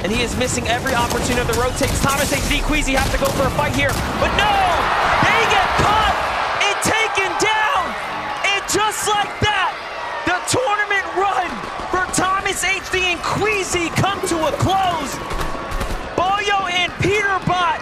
and he is missing every opportunity to rotate. Thomas HD Queasy have to go for a fight here, but no! They get caught and taken down! And just like that, the tournament run for Thomas HD and Queasy come to a close. Boyo and Peterbot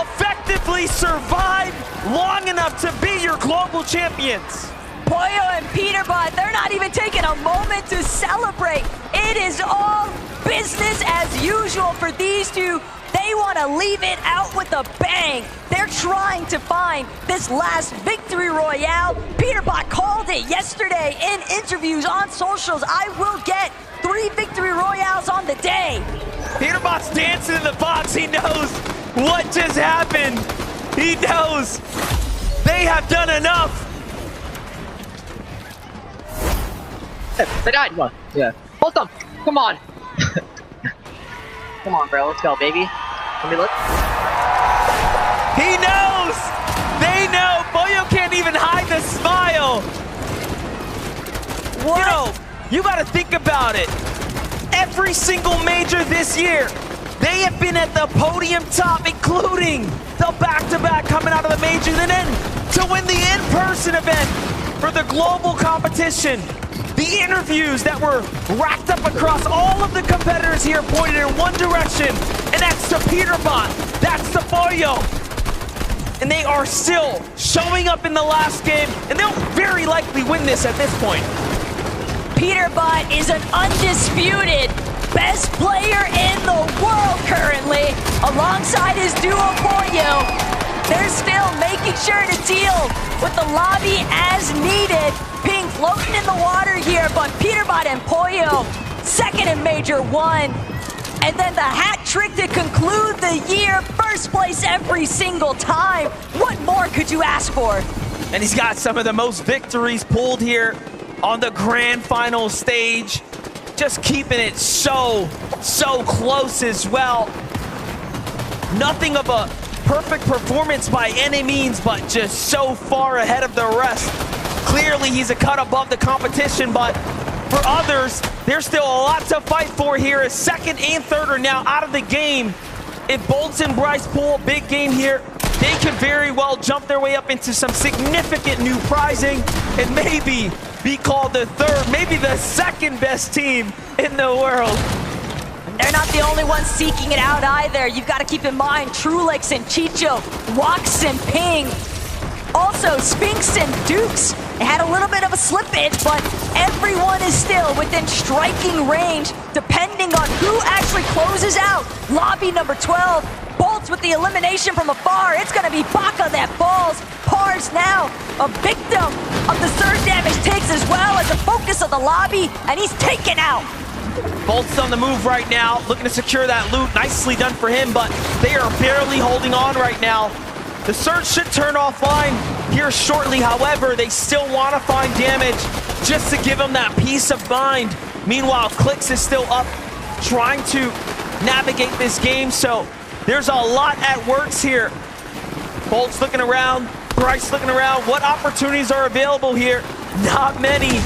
effectively survived long enough to be your global champions. Boyo and Peterbot, they're not even taking a moment to celebrate. It is all business as usual for these two. They want to leave it out with a bang. They're trying to find this last victory royale. Peterbot called it yesterday in interviews on socials. I will get 3 victory royales on the day. Peterbot's dancing in the box. He knows what just happened. He knows they have done enough. They died. Come on. Yeah. Hold them. Come on. Come on, bro. Let's go, baby. Let me look. He knows. They know. Boyo can't even hide the smile. What? You know, you got to think about it. Every single major this year, they have been at the podium top, including the back-to-back coming out of the majors, and then to win the in-person event for the global competition. The interviews that were racked up across all of the competitors here pointed in one direction, and that's to Peterbot, that's to Boyo. And they are still showing up in the last game, and they'll very likely win this at this point. Peterbot is an undisputed best player in the world currently, alongside his duo Boyo. They're still making sure to deal with the lobby as needed. Being floating in the water here, but Peterbot and Boyo, second in Major 1. And then the hat trick to conclude the year, first place every single time. What more could you ask for? And he's got some of the most victories pulled here on the grand final stage. Just keeping it so close as well. Nothing of a perfect performance by any means, but just so far ahead of the rest. Clearly, he's a cut above the competition, but for others, there's still a lot to fight for here as second and third are now out of the game. If Bolts and Bryce pull a big game here, they could very well jump their way up into some significant new prizing and maybe be called the third, maybe the second best team in the world. They're not the only ones seeking it out either. You've got to keep in mind Trulex and Chicho, Wax and Ping. Also, Sphinx and Dukes had a little bit of a slippage, but everyone is still within striking range, depending on who actually closes out lobby number 12. Bolts with the elimination from afar. It's going to be Baka that falls. Par's now a victim of the surge damage takes as well as the focus of the lobby, and he's taken out. Bolt's on the move right now, looking to secure that loot. Nicely done for him, but they are barely holding on right now. The surge should turn offline here shortly. However, they still want to find damage just to give them that peace of mind. Meanwhile, Clix is still up, trying to navigate this game, so there's a lot at works here. Bolt's looking around, Bryce looking around. What opportunities are available here? Not many.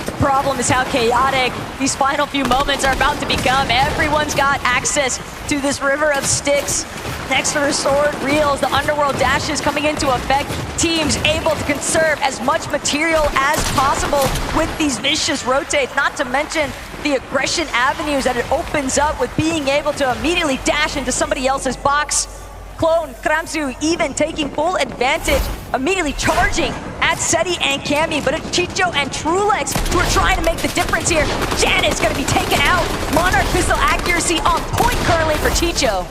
The problem is how chaotic these final few moments are about to become. Everyone's got access to this river of sticks. Next to restored reels, the underworld dashes coming into effect. Teams able to conserve as much material as possible with these vicious rotates, not to mention the aggression avenues that it opens up with being able to immediately dash into somebody else's box. Clone, Kramsu even taking full advantage, immediately charging at Seti and Cammy, but it's Chicho and Trulex who are trying to make the difference here. Janet's gonna be taken out. Monarch pistol accuracy on point currently for Chicho.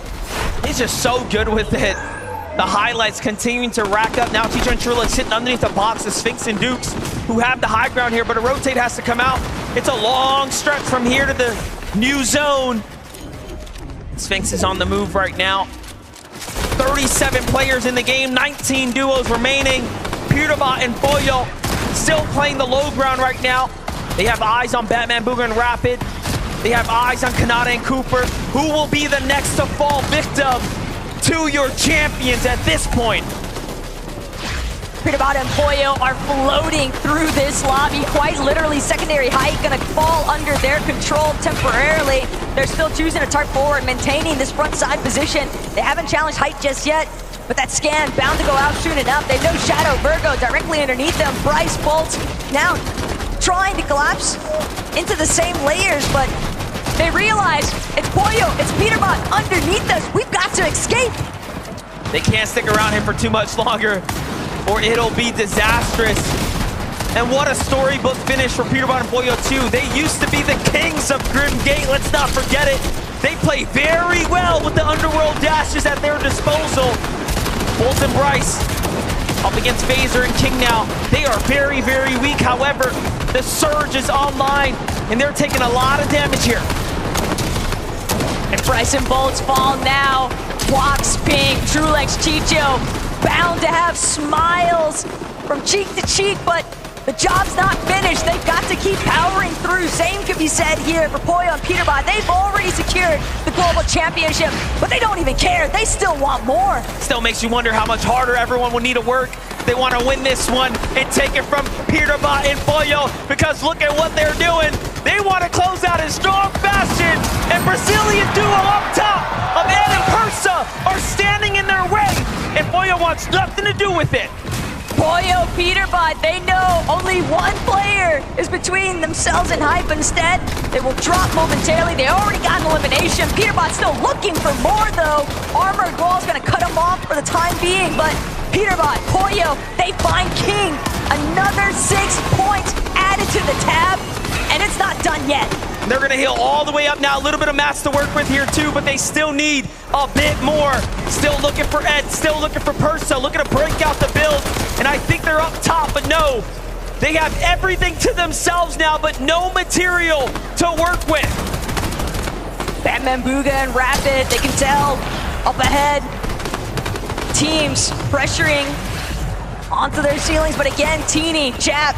He's just so good with it. The highlights continuing to rack up. Now Chicho and Trulex sitting underneath the box. The Sphinx and Dukes who have the high ground here, but a rotate has to come out. It's a long stretch from here to the new zone. Sphinx is on the move right now. 37 players in the game, 19 duos remaining. Peterbot and Boyo still playing the low ground right now. They have eyes on Batman, Booger, and Rapid. They have eyes on Kanata and Cooper. Who will be the next to fall victim to your champions at this point? Peterbot and Pollo are floating through this lobby. Quite literally, secondary height gonna fall under their control temporarily. They're still choosing to turn forward, maintaining this front side position. They haven't challenged height just yet, but that scan bound to go out soon enough. They know Shadow Virgo directly underneath them. Bryce Bolts now trying to collapse into the same layers, but they realize it's Pollo, it's Peterbot underneath us. We've got to escape. They can't stick around here for too much longer, or it'll be disastrous. And what a storybook finish for Peterbot and Pollo 2. They used to be the kings of Grim Gate, let's not forget it. They play very well with the Underworld dashes at their disposal. Bolt and Bryce up against Phaser and King now. They are very, very weak. However, the Surge is online, and they're taking a lot of damage here. And Bryce and Bolts fall now. Walks Pink, Trulex, Chicho, bound to have smiles from cheek to cheek, but the job's not finished. They've got to keep powering through. Same could be said here for Pollo and Peterbot. They've already secured the global championship, but they don't even care. They still want more. Still makes you wonder how much harder everyone will need to work. They want to win this one and take it from Peterbot and Pollo, because look at what they're doing. They want to close out in strong fashion, and Brazilian duo up top of Ed and Persa are standing in their way, and Pollo wants nothing to do with it. Pollo, Peterbot, they know only one player is between themselves and hype. Instead, they will drop momentarily. They already got an elimination. Peterbot's still looking for more, though. Armored Wall's gonna cut him off for the time being, but Peterbot, Pollo, they find King. Another 6 points added to the tab, and it's not done yet. They're gonna heal all the way up now. A little bit of mats to work with here too, but they still need a bit more. Still looking for Ed, still looking for Persa, looking to break out the build. And I think they're up top, but no. They have everything to themselves now, but no material to work with. Batman Booga and Rapid, they can tell up ahead. Teams pressuring onto their ceilings, but again, Teeny, Jap,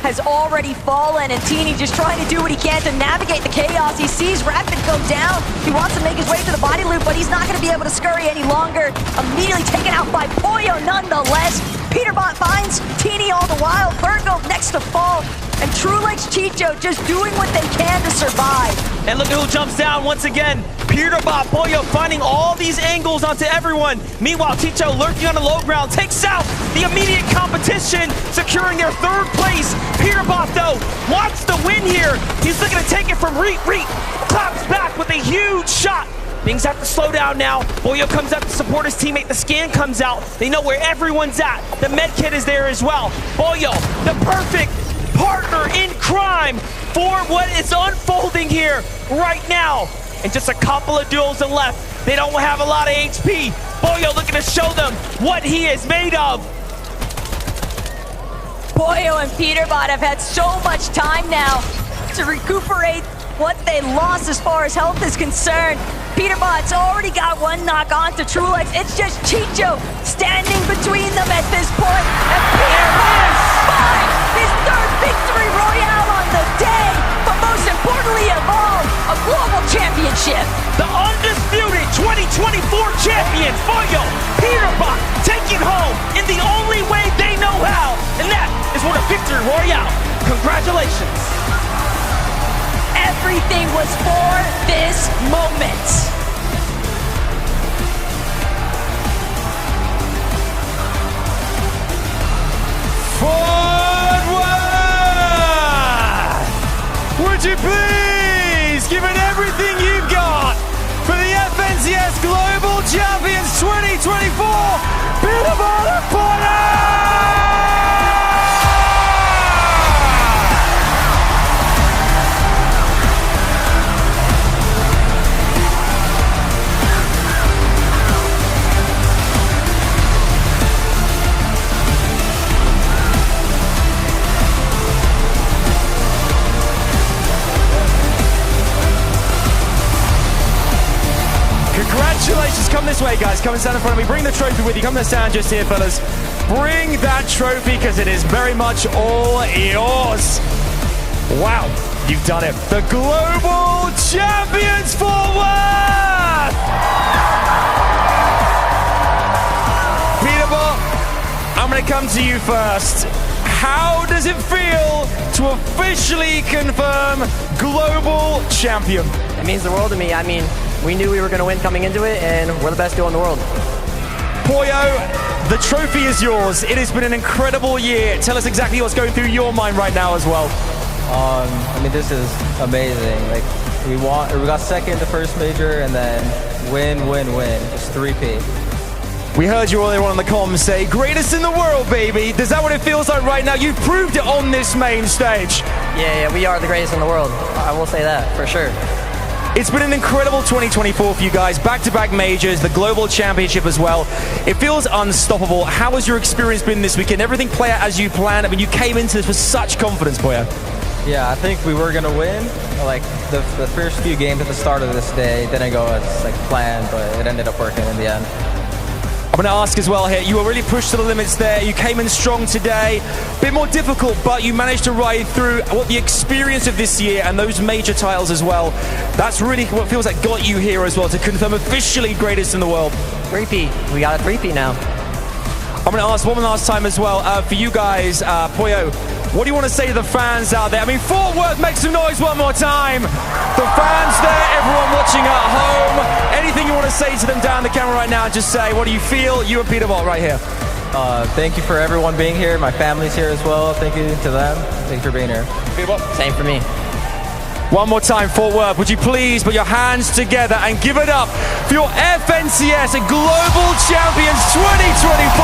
has already fallen, and Teeny just trying to do what he can to navigate the chaos. He sees Rapid go down. He wants to make his way to the body loop, but he's not going to be able to scurry any longer. Immediately taken out by Pollo nonetheless. Peterbot finds Teeny all the while. Virgo next to fall. And Trulex, Chicho just doing what they can to survive. And look at who jumps down once again. Peterbot, Pollo finding all these angles onto everyone. Meanwhile, Chicho lurking on the low ground takes out the immediate competition, securing their 3rd place. Peterbot, though, wants to win here. He's looking to take it from Reet. Claps back with a huge shot. Things have to slow down now. Pollo comes up to support his teammate. The scan comes out. They know where everyone's at. The med kit is there as well. Pollo, the perfect partner in crime for what is unfolding here right now. And just a couple of duels left. They don't have a lot of HP. Pollo looking to show them what he is made of. Pollo and Peterbot have had so much time now to recuperate what they lost as far as health is concerned. Peterbot's already got one knock on to Trulex. It's just Chicho standing between them at this point. And Peterbot finds his 3rd victory royale on the day. But most importantly of all, a global championship. The undisputed 2024 champions, Pollo, Peterbot, taking home in the only way they know how. And that is what a victory royale. Congratulations. Everything was for this moment. Forward! Would you please give it everything you've got for the FNCS Global Champions 2024, Peterbot and Pollo! Congratulations, come this way guys, come and stand in front of me, bring the trophy with you, come and stand just here fellas. Bring that trophy because it is very much all yours. Wow, you've done it. The Global Champions forward! Peterbot, I'm going to come to you first. How does it feel to officially confirm global champion? It means the world to me. I mean, we knew we were going to win coming into it, and we're the best duo in the world. Poyo, the trophy is yours. It has been an incredible year. Tell us exactly what's going through your mind right now as well. I mean, this is amazing. Like, we got second the first major, and then win. Just 3P. We heard you earlier on the comms say, greatest in the world, baby. Is that what it feels like right now? You've proved it on this main stage. Yeah, we are the greatest in the world. I will say that, for sure. It's been an incredible 2024 for you guys. Back-to-back majors, the global championship as well. It feels unstoppable. How has your experience been this weekend? Everything play out as you planned? I mean, you came into this with such confidence, Poyo. Yeah, I think we were going to win. Like, the first few games at the start of this day didn't go as like planned, but it ended up working in the end. I'm going to ask as well here, you were really pushed to the limits there. You came in strong today. Bit more difficult, but you managed to ride through what the experience of this year and those major titles as well. That's really what feels like got you here as well, to confirm officially greatest in the world. 3P. We got a 3P now. I'm going to ask one last time as well, for you guys, Poyo, what do you want to say to the fans out there? I mean, Fort Worth, make some noise one more time. The fans there, everyone watching at home. Anything you want to say to them down the camera right now, just say, what do you feel? You and Peter Bolt right here. Thank you for everyone being here. My family's here as well. Thank you to them. Thanks for being here. Peter Bolt. Same for me. One more time, Fort Worth, would you please put your hands together and give it up for your FNCS Global Champions 2024,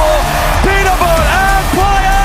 Peter Bolt and Poyo!